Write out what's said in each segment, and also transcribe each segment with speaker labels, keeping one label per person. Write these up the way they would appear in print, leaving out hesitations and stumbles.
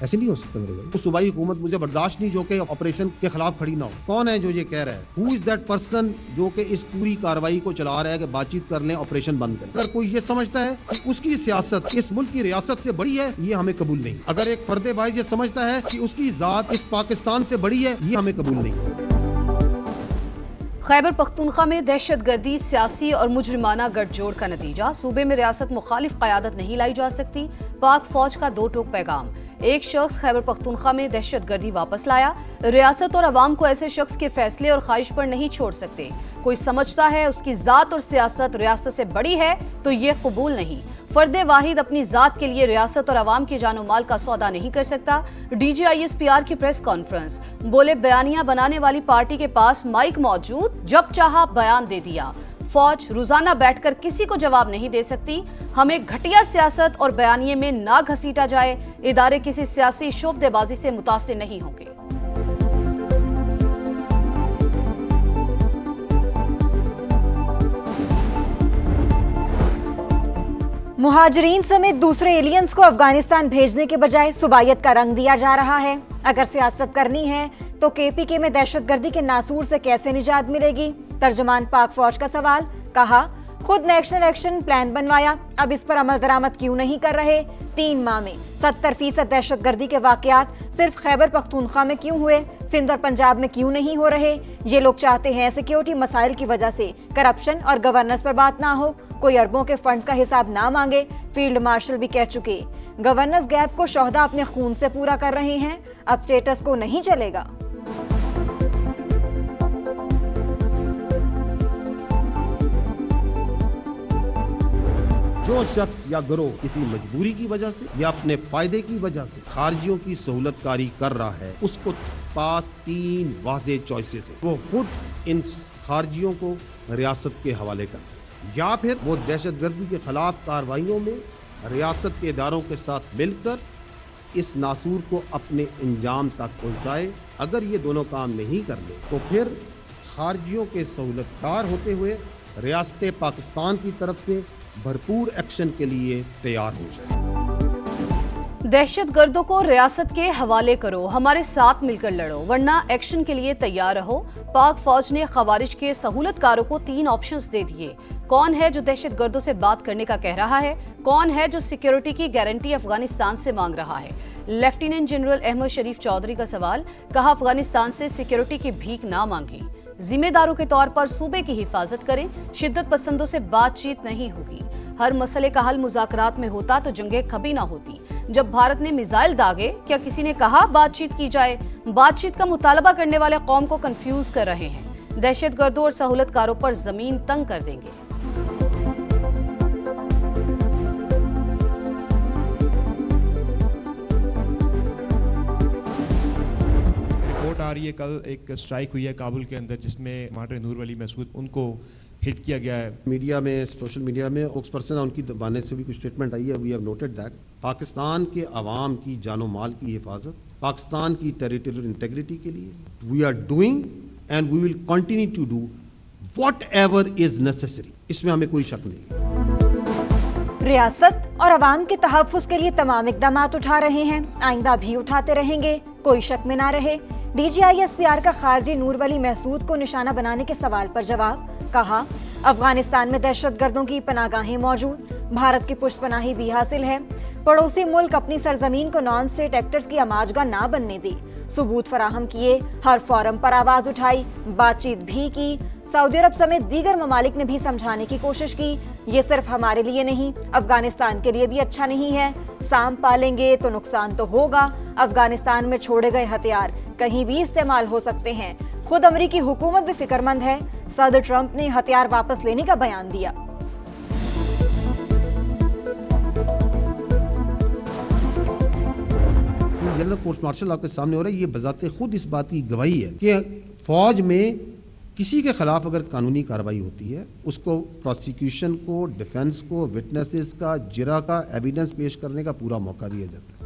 Speaker 1: ایسے نہیں ہو سکتا میرے بھائی. صوبائی حکومت مجھے برداشت نہیں جو کہ آپریشن کے خلاف کھڑی نہ ہو. کون ہے جو یہ کہہ رہا ہے؟ ہو از دیٹ پرسن جو کہ اس پوری کارروائی کو چلا رہا ہے کہ بات چیت کر لیں, آپریشن بند کریں. اگر کوئی یہ سمجھتا ہے کہ اس کی سیاست اس ملک کی ریاست سے بڑی ہے, یہ ہمیں قبول نہیں. اگر ایک فرد واحد یہ سمجھتا ہے کہ اس کی ذات اس پاکستان سے بڑی ہے, یہ ہمیں قبول نہیں.
Speaker 2: خیبر پختونخوا میں دہشت گردی سیاسی اور مجرمانہ گٹھ جوڑ کا نتیجہ. صوبے میں ریاست مخالف قیادت نہیں لائی جا سکتی. پاک فوج کا دو ٹوک پیغام. ایک شخص خیبر پختونخوا میں دہشت گردی واپس لایا. ریاست اور عوام کو ایسے شخص کے فیصلے اور خواہش پر نہیں چھوڑ سکتے. کوئی سمجھتا ہے اس کی ذات اور سیاست ریاست سے بڑی ہے تو یہ قبول نہیں. فرد واحد اپنی ذات کے لیے ریاست اور عوام کی جان و مال کا سودا نہیں کر سکتا. D G I S P R کی پریس کانفرنس. بولے بیانیہ بنانے والی پارٹی کے پاس مائک موجود, جب چاہا بیان دے دیا. فوج روزانہ بیٹھ کر کسی کو جواب نہیں دے سکتی. ہمیں گھٹیا سیاست اور بیانیے میں نہ گھسیٹا جائے. ادارے کسی سیاسی شعبدے بازی سے متاثر نہیں ہوں گے.
Speaker 3: مہاجرین سمیت دوسرے ایلینز کو افغانستان بھیجنے کے بجائے صوبائیت کا رنگ دیا جا رہا ہے. اگر سیاست کرنی ہے تو کے پی کے میں دہشت گردی کے ناسور سے کیسے نجات ملے گی؟ ترجمان پاک فوج کا سوال. کہا خود نیشنل ایکشن پلان بنوایا, اب اس پر عمل درآمد کیوں نہیں کر رہے؟ 3 ماہ میں 70% دہشت گردی کے واقعات صرف خیبر پختونخوا میں کیوں ہوئے؟ سندھ اور پنجاب میں کیوں نہیں ہو رہے؟ یہ لوگ چاہتے ہیں سیکیورٹی مسائل کی وجہ سے کرپشن اور گورننس پر بات نہ ہو, کوئی اربوں کے فنڈز کا حساب نہ مانگے. فیلڈ مارشل بھی کہہ چکے گورننس گیپ کو شہدا اپنے خون سے پورا کر رہے ہیں, اب اسٹیٹس کو نہیں چلے گا.
Speaker 1: جو شخص یا گروہ کسی مجبوری کی وجہ سے یا اپنے فائدے کی وجہ سے خارجیوں کی سہولت کاری کر رہا ہے, اس کو پاس 3 واضح چوائسز ہیں. وہ خود ان خارجیوں کو ریاست کے حوالے کرے, یا پھر وہ دہشت گردی کے خلاف کارروائیوں میں ریاست کے اداروں کے ساتھ مل کر اس ناسور کو اپنے انجام تک پہنچائے. اگر یہ دونوں کام نہیں کر لے تو پھر خارجیوں کے سہولت کار ہوتے ہوئے ریاست پاکستان کی طرف سے بھرپور ایکشن کے لیے تیار ہو جائے.
Speaker 2: دہشت گردوں کو ریاست کے حوالے کرو, ہمارے ساتھ مل کر لڑو, ورنہ ایکشن کے لیے تیار رہو. پاک فوج نے خوارج کے سہولت کاروں کو 3 آپشنز دے دیے. کون ہے جو دہشت گردوں سے بات کرنے کا کہہ رہا ہے؟ کون ہے جو سیکیورٹی کی گارنٹی افغانستان سے مانگ رہا ہے؟ لیفٹیننٹ جنرل احمد شریف چودھری کا سوال. کہا افغانستان سے سیکیورٹی کی بھیک نہ مانگی, ذمہ داروں کے طور پر صوبے کی حفاظت کریں. شدت پسندوں سے بات چیت نہیں ہوگی. ہر مسئلے کا حل مذاکرات میں ہوتا تو جنگیں کبھی نہ ہوتی. جب بھارت نے میزائل داغے, کیا کسی نے کہا بات چیت کی جائے؟ بات چیت کا مطالبہ کرنے والے قوم کو کنفیوز کر رہے ہیں. دہشت گردوں اور سہولت کاروں پر زمین تنگ کر دیں گے.
Speaker 4: آ رہی ہے کل ایک اسٹرائک ہوئی ہے کابل کے اندر جس میں ماڈر نور ولی مسعود ان کو ہٹ کیا گیا ہے.
Speaker 1: میڈیا میں, سوشل میڈیا میں اسپوکس پرسن ان کی زبان سے بھی کچھ اسٹیٹمنٹ آئی ہے. We have noted that Pakistan کے عوام کی جان و مال کی حفاظت, پاکستان کی ٹیریٹریل انٹیگریٹی کے لیے we are doing and we will continue to do whatever is necessary. اس میں ہمیں کوئی شک نہیں.
Speaker 3: ریاست اور عوام کے تحفظ کے لیے تمام اقدامات اٹھا رہے ہیں, آئندہ بھی اٹھاتے رہیں گے, کوئی شک میں نہ رہے. D G I S P R کا خارجی نور ولی مسعود کو نشانہ بنانے کے سوال پر جواب. کہا افغانستان میں دہشت گردوں کی پناہ گاہیں موجود, بھارت کی پشت پناہی بھی حاصل ہے. پڑوسی ملک اپنی سرزمین کو نان اسٹیٹ ایکٹرز کی آماجگاہ نہ بننے دی. ثبوت فراہم کیے, ہر فورم پر آواز اٹھائی, بات چیت بھی کی. سعودی عرب سمیت دیگر ممالک نے بھی سمجھانے کی کوشش کی. یہ صرف ہمارے لیے نہیں, افغانستان کے لیے بھی اچھا نہیں ہے. سانپ پالیں گے تو نقصان تو ہوگا. افغانستان میں چھوڑے گئے ہتھیار کہیں بھی استعمال ہو سکتے ہیں. خود امریکی حکومت بھی فکر مند ہے. صدر ٹرمپ نے ہتھیار واپس لینے کا بیان دیا.
Speaker 1: جنرل پوسٹ مارشل آپ کے سامنے ہو رہا ہے, یہ بذات خود اس بات کی گواہی ہے کہ فوج میں کسی کے خلاف اگر قانونی کارروائی ہوتی ہے اس کو پروسیکیوشن کو, ڈیفنس کو, وٹنسز کا, جرا کا ایویڈنس پیش کرنے کا پورا موقع دیا جاتا ہے.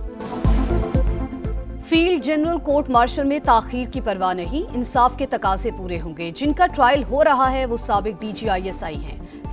Speaker 2: فیلڈ جنرل کورٹ مارشل میں تاخیر کی پرواہ نہیں, انصاف کے تقاضے پورے ہوں گے. جن کا ٹرائل ہو رہا ہے وہ سابق D G I S I ہیں.